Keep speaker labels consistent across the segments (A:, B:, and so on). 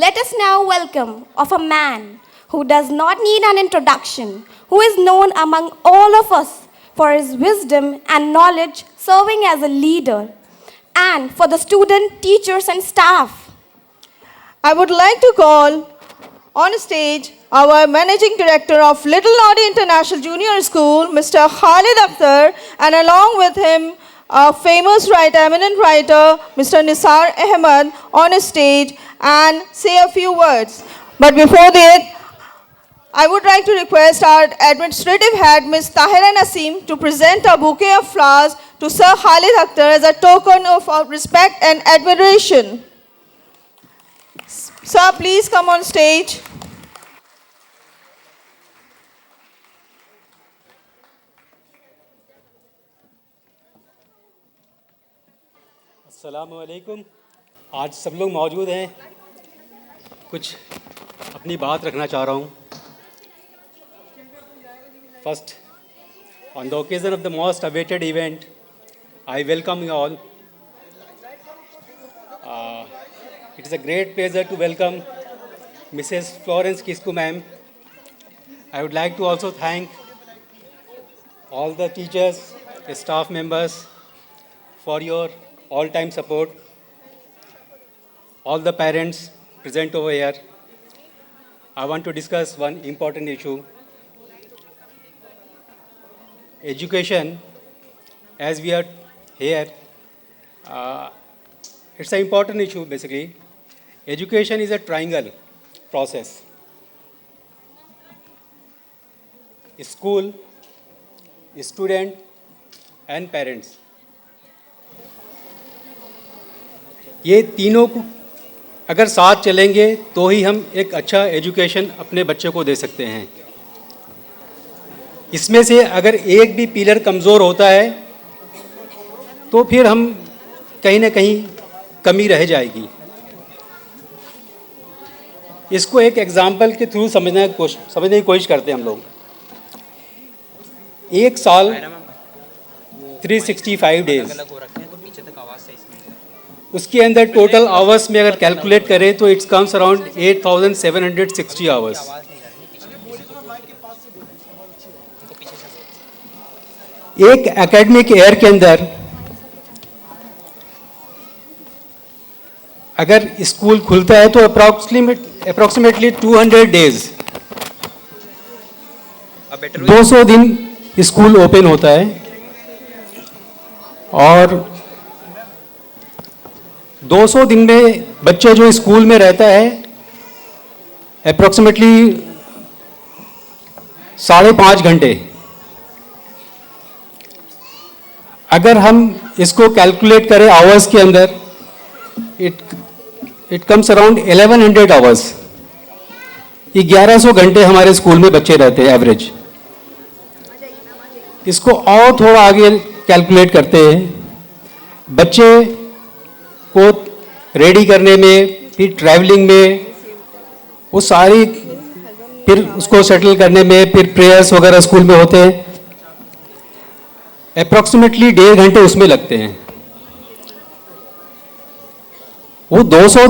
A: Let us now welcome of a man who does not need an introduction, who is known among all of us for his wisdom and knowledge serving as a leader, and for the student, teachers and staff.
B: I would like to call on stage our Managing Director of Little Naudi International Junior School, Mr. Khalid Akhtar, and along with him, a famous writer, eminent writer, Mr. Nisar Ahmed, on stage and say a few words. But before that, I would like to request our administrative head, Ms. Tahira Naseem, to present a bouquet of flowers to Sir Khalid Akhtar as a token of our respect and admiration. Sir, please come on stage.
C: अस्सलामु अलैकुम। आज सब लोग मौजूद हैं। कुछ अपनी बात रखना चाह रहा हूँ। First, on the occasion of the most awaited event, I welcome you all. It is a great pleasure to welcome Mrs. Florence Kisku ma'am. I would like to also thank all the teachers, staff members for your all-time support, all the parents present over here. I want to discuss one important issue. Education, as we are here, it's an important issue basically. Education is a triangle process. School, student and parents. ये तीनों को अगर साथ चलेंगे तो ही हम एक अच्छा एजुकेशन अपने बच्चे को दे सकते हैं। इसमें से अगर एक भी पिलर कमज़ोर होता है तो फिर हम कहीं ना कहीं कमी रह जाएगी। इसको एक एग्जाम्पल के थ्रू समझने की कोशिश करते हैं हम लोग। एक साल 365 डेज, उसके अंदर टोटल आवर्स में अगर कैलकुलेट करें तो इट्स कम्स अराउंड 8760 आवर्स। एक एकेडमिक ईयर के अंदर अगर स्कूल खुलता है तो अप्रॉक्सीमेटली 200 डेज, 200 दिन स्कूल ओपन होता है और 200 दिन में बच्चे जो स्कूल में रहता है अप्रॉक्सीमेटली 5.5 घंटे। अगर हम इसको कैलकुलेट करें आवर्स के अंदर इट कम्स अराउंड 1100 आवर्स। 1100 घंटे हमारे स्कूल में बच्चे रहते हैं एवरेज। इसको और थोड़ा आगे कैलकुलेट करते हैं, बच्चे को रेडी करने में, फिर ट्रैवलिंग में, वो सारी, फिर उसको सेटल करने में, फिर प्रेयर्स वगैरह स्कूल में होते हैं, अप्रॉक्सीमेटली 1.5 घंटे उसमें लगते हैं। वो 200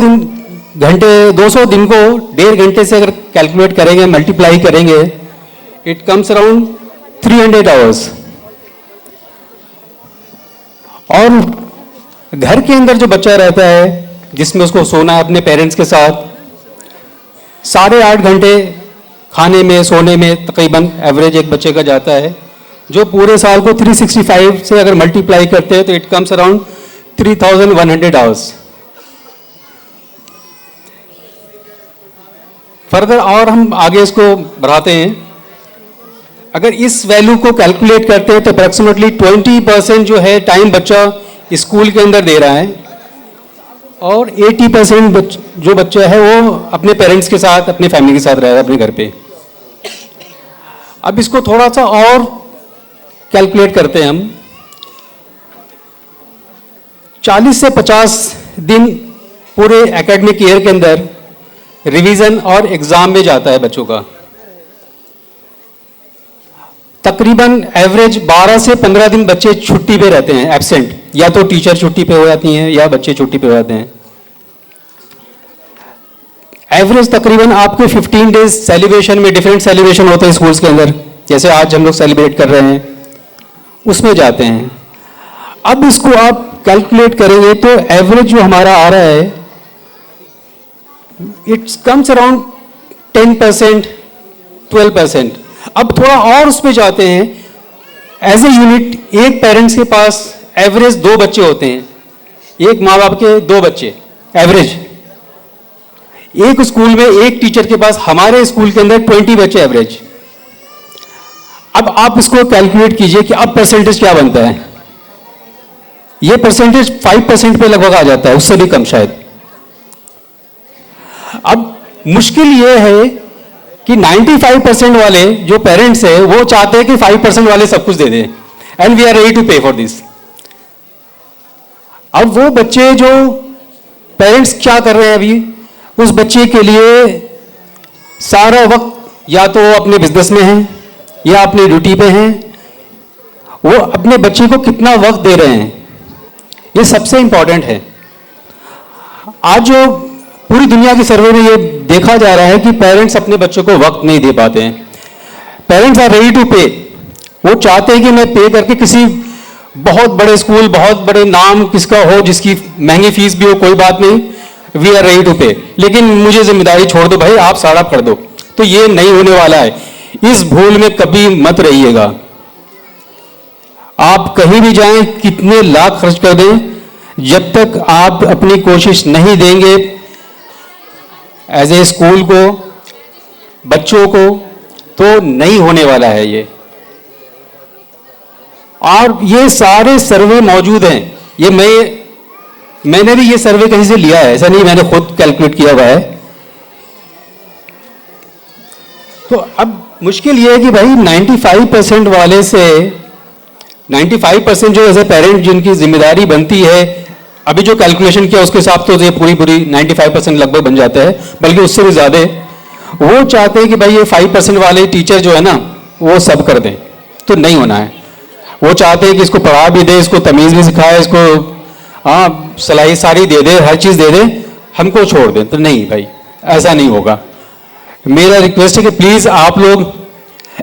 C: दिन को 1.5 घंटे से अगर कैलकुलेट करेंगे, मल्टीप्लाई करेंगे, इट कम्स अराउंड 300 आवर्स। और घर के अंदर जो बच्चा रहता है जिसमें उसको सोना है अपने पेरेंट्स के साथ, 8.5 घंटे खाने में, सोने में तकरीबन एवरेज एक बच्चे का जाता है, जो पूरे साल को 365 से अगर मल्टीप्लाई करते हैं तो it comes around 3100 hours. Further और हम आगे इसको बढ़ाते हैं, अगर इस वैल्यू को कैलकुलेट करते हैं तो अप्रॉक्सीमेटली 20% जो है टाइम बच्चा स्कूल के अंदर दे रहा है और 80% जो बच्चा है वो अपने पेरेंट्स के साथ, अपने फैमिली के साथ रह रहा है अपने घर पे। अब इसको थोड़ा सा और कैलकुलेट करते हैं हम। 40 से 50 दिन पूरे एकेडमिक ईयर के अंदर रिवीजन और एग्जाम में जाता है बच्चों का। तकरीबन एवरेज 12 से 15 दिन बच्चे छुट्टी पे रहते हैं, एब्सेंट, या तो टीचर छुट्टी पे हो जाती हैं या बच्चे छुट्टी पे हो जाते हैं। एवरेज तकरीबन आपके 15 डेज सेलिब्रेशन में, डिफरेंट सेलिब्रेशन होते हैं स्कूल्स के अंदर, जैसे आज हम लोग सेलिब्रेट कर रहे हैं, उसमें जाते हैं। अब इसको आप कैलकुलेट करेंगे तो एवरेज जो हमारा आ रहा है, इट्स कम्स अराउंड 10%, 12%। अब थोड़ा और उसमें जाते हैं, एज ए यूनिट एक पेरेंट्स के पास एवरेज 2 बच्चे होते हैं, एक माँ बाप के 2 बच्चे एवरेज। एक स्कूल में एक टीचर के पास, हमारे स्कूल के अंदर 20 बच्चे एवरेज। अब आप इसको कैलकुलेट कीजिए कि अब परसेंटेज क्या बनता है। ये परसेंटेज 5% पे लगभग आ जाता है, उससे भी कम शायद। अब मुश्किल ये है कि 95% वाले जो पेरेंट्स हैं वो चाहते हैं कि 5% वाले सब कुछ दे दें, and we are ready to pay for this. अब वो बच्चे जो पेरेंट्स क्या कर रहे हैं अभी, उस बच्चे के लिए सारा वक्त या तो वो अपने बिजनेस में हैं या अपनी ड्यूटी पे हैं, वो अपने बच्चे को कितना वक्त दे रहे हैं, ये सबसे इंपॉर्टेंट है। आज जो पूरी दुनिया की सर्वे में ये देखा जा रहा है कि पेरेंट्स अपने बच्चों को वक्त नहीं दे पाते हैं। पेरेंट्स आर रेडी टू पे, वो चाहते हैं कि मैं पे करके किसी बहुत बड़े स्कूल, बहुत बड़े नाम किसका हो, जिसकी महंगी फीस भी हो, कोई बात नहीं, वी आर रेडी टू पे, लेकिन मुझे जिम्मेदारी छोड़ दो भाई, आप सारा कर दो। तो ये नहीं होने वाला है, इस भूल में कभी मत रहिएगा। आप कहीं भी जाएं, कितने लाख खर्च कर दें, जब तक आप अपनी कोशिश नहीं देंगे एज ए स्कूल को, बच्चों को, तो नहीं होने वाला है ये। और ये सारे सर्वे मौजूद हैं, ये मैंने भी ये सर्वे कहीं से लिया है, ऐसा नहीं मैंने खुद कैलकुलेट किया हुआ है। तो अब मुश्किल ये है कि भाई 95% वाले से 95% जो एज ए पेरेंट जिनकी जिम्मेदारी बनती है, अभी जो कैलकुलेशन किया उसके हिसाब तो ये पूरी 95% लगभग बन जाता है, बल्कि उससे भी ज़्यादा। वो चाहते हैं कि भाई ये 5% वाले टीचर जो है ना वो सब कर दें, तो नहीं होना है। वो चाहते हैं कि इसको पढ़ा भी दे, इसको तमीज़ भी सिखाए, इसको सलाई सारी दे दे, हर चीज़ दे दे, हमको छोड़ दें, तो नहीं भाई, ऐसा नहीं होगा। मेरा रिक्वेस्ट है कि प्लीज़ आप लोग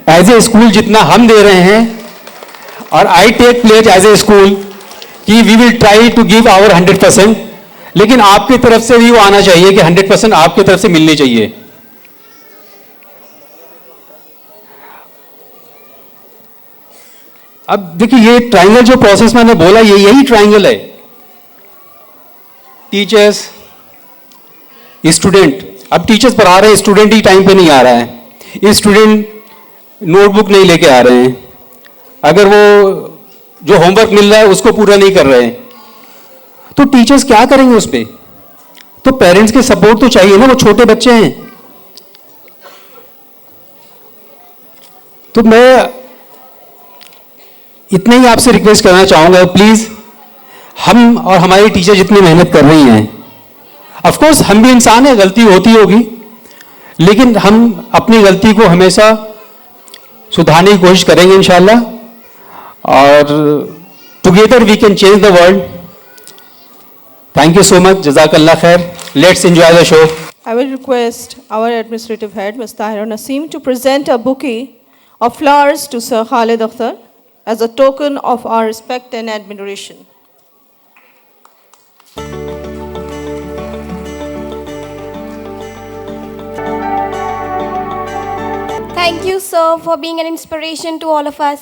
C: एज ए स्कूल जितना हम दे रहे हैं, और I take pledge as a school कि we will try to give our 100%, लेकिन आपकी तरफ से भी वो आना चाहिए कि 100% आपकी तरफ से मिलनी चाहिए। अब देखिए ये ट्रायंगल जो प्रोसेस मैंने बोला, ये यही ट्रायंगल है, टीचर्स स्टूडेंट। अब टीचर्स पढ़ा रहे हैं, स्टूडेंट ही टाइम पे नहीं आ रहा है, स्टूडेंट नोटबुक नहीं लेके आ रहे हैं, अगर वो जो होमवर्क मिल रहा है उसको पूरा नहीं कर रहे हैं, तो टीचर्स क्या करेंगे उस पर? तो पेरेंट्स के सपोर्ट तो चाहिए ना, वो छोटे बच्चे हैं। तो मैं इतना ही आपसे रिक्वेस्ट करना चाहूंगा, प्लीज हम और हमारी टीचर जितनी मेहनत कर रही हैं, ऑफ कोर्स हम भी इंसान हैं, गलती होती होगी, लेकिन हम अपनी गलती को हमेशा सुधारने की कोशिश करेंगे इंशाल्लाह, और together we can change the world. Thank you so much, जज़ाकल्लाह खैर, let's enjoy the show.
B: I will request our administrative head, Ms. Tahira Naseem, to present a bouquet of flowers to Sir Khalid Akhtar as a token of our respect and admiration.
A: Thank you, sir, for being an inspiration to all of us.